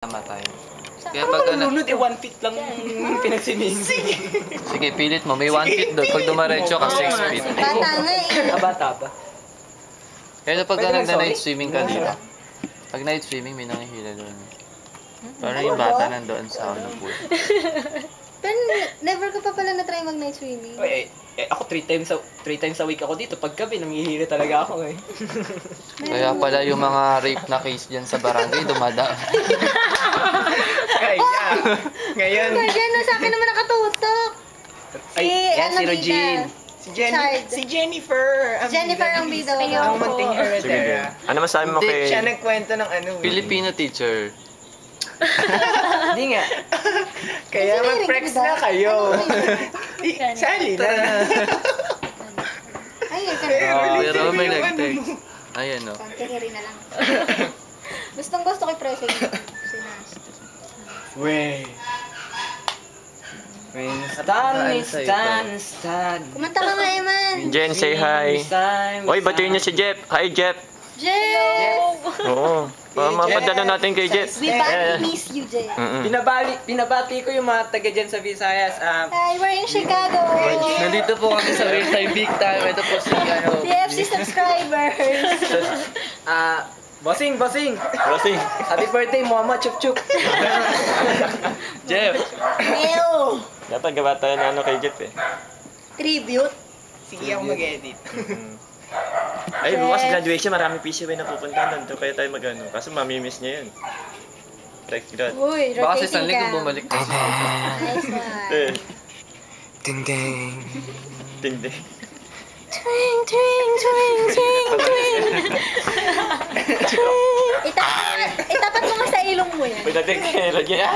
Namatay. Kaya Ano pag ka nalunod? 1 feet lang pinagsining. sige, pilit mo. May 1 feet doon. Pag dumaretso ka, 6 feet. Bata nga eh. Bata ba? Kaya pag nagda-night swimming ka dito, pag night swimming, may nangihila doon. Parang yung bata nandoon sa ano pool. Pero never ko pa pala na-try mag-night swimming. Ako 3 times a week ako dito. Pag gabi, nangihili talaga ako eh. Kaya pala yung mga rape na case dyan sa barangay, dumadaan. Ngayon. Ganyan na sa akin naman nakatutok. Si Regine. Chard. Si Jennifer. Jennifer ang bida. Ang Manting Heredera. Ano masabi mo kay... Siya nagkwento ng ano. Filipino teacher. Hindi nga. Kaya mag-prex na kayo. Sali na. Ayun, Pero may nag-text. Ayan o. Kiri na lang. Gustong gusto ko i-press yung Wey. Stan. Kumanta ka nga, Eman. Jen, say hi. Oy, batiin niyo si Jeff. Hi, Jeff. Jeff! Oo. Mapadala natin kay Jeff. We badly miss you, Jeff. Binabati ko yung mga taga dyan sa Visayas. Hi, we're in Chicago. Nandito po kami sa real time, big time. Ito po si ano. TFC subscribers. Bossing. Rosing. Happy birthday, Mama Chup Chup. Jeff! Ew! Dapat gawa tayo na ano kay Jeff eh. Tribute. Sige ako mag-edit. Ay, bukas graduation, marami PCY na pupunta doon. Kaya tayo mag-ano. Kaso mamimiss niya yun. Like that. Uy, Baka sa rotating isang linggo cam. bumalik. Nice one. Ting-ting. Ting-ting. Twing, twing, twing, twing, twing. Itapat mo nga sa ilong mo yan. Uy, natin kaya lagyan.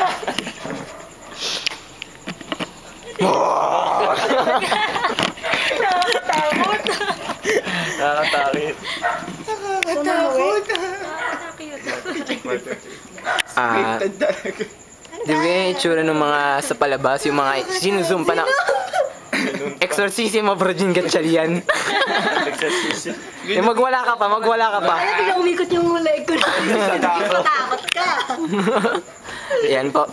Nakakatakot. Di ba yung itsura ng mga sa palabas, yung mga sinusum pa na exorcism of Virgin Gatchalian. Yung magwala ka pa. Ay, bigla umikot yung leg ko. Natakot ka. Yan po.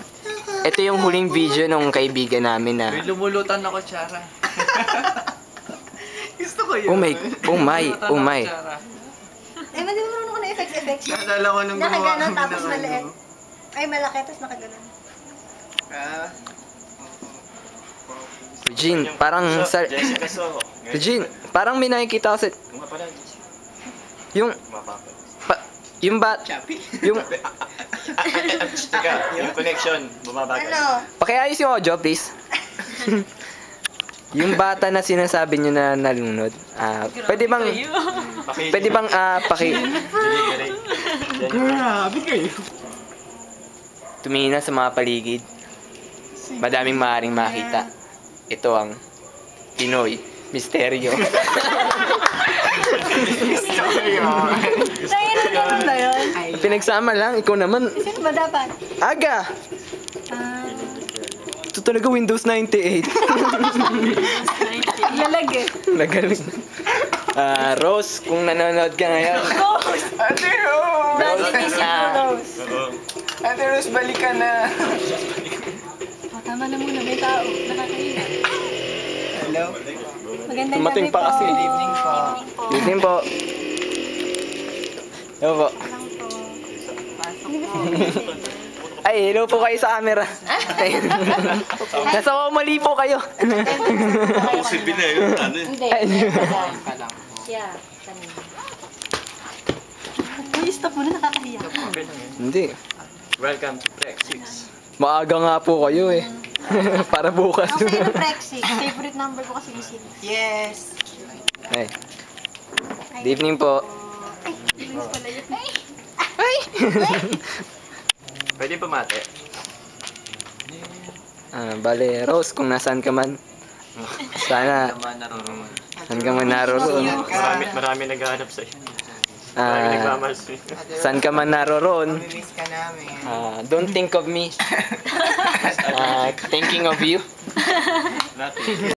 Ito yung huling video nung kaibigan namin na May lumulutan ako, Chara. Gusto ko yun. oh my. Eh, hindi mo marunong ko na effects. Naalala ko nung gumawa Nakaganon kami tapos ng maliit. ano. Ay, malaki tapos nakaganon. Regine, parang sa Jessica Soho. Regine, parang may nakikita ko sa Mga pala, Jessica. yung yung yung Teka, yung connection, bumabagal. Ano? pakiayos yung audio, please. Yung bata na sinasabi niyo na nalunod. Pwede bang Grabe kayo. tumingin na sa mga paligid. Madaming maaaring makita. Ito ang Pinoy Misteryo. Sa'yo na naman ba yun? Pinagsama lang, ikaw naman. Sino ba dapat? Aga! Ito talaga Windows 98. Lalagay. Nagaling. Rose, kung nanonood ka ngayon. Ate Rose! Oo. Ate Rose, balik ka na. Tama na muna, may tao. Nakakahiya. Hello? Magandang Dumating gabi pa kasi. Good evening po. Good evening po. Hello po. Ay, hello po kayo sa camera. Nasa mali po kayo. Sipi na yun, ano yun? Siya. Uy, stop mo na, nakakahiya. Hindi. Welcome to Prec 6. Maaga nga po kayo eh. Para bukas. Ang sa'yo ng Prexi. Favorite number ko kasi yung 6. Yes. Ay. Good evening po. Luis pala yun. Pwede pumate? Bale, Rose, kung nasaan ka man. Sana, saan ka man naroon. Marami naghahanap sa'yo. Marami nagmamahal sa'yo. Saan ka man naroon. Miss ka namin. Don't think of me. Thinking of you.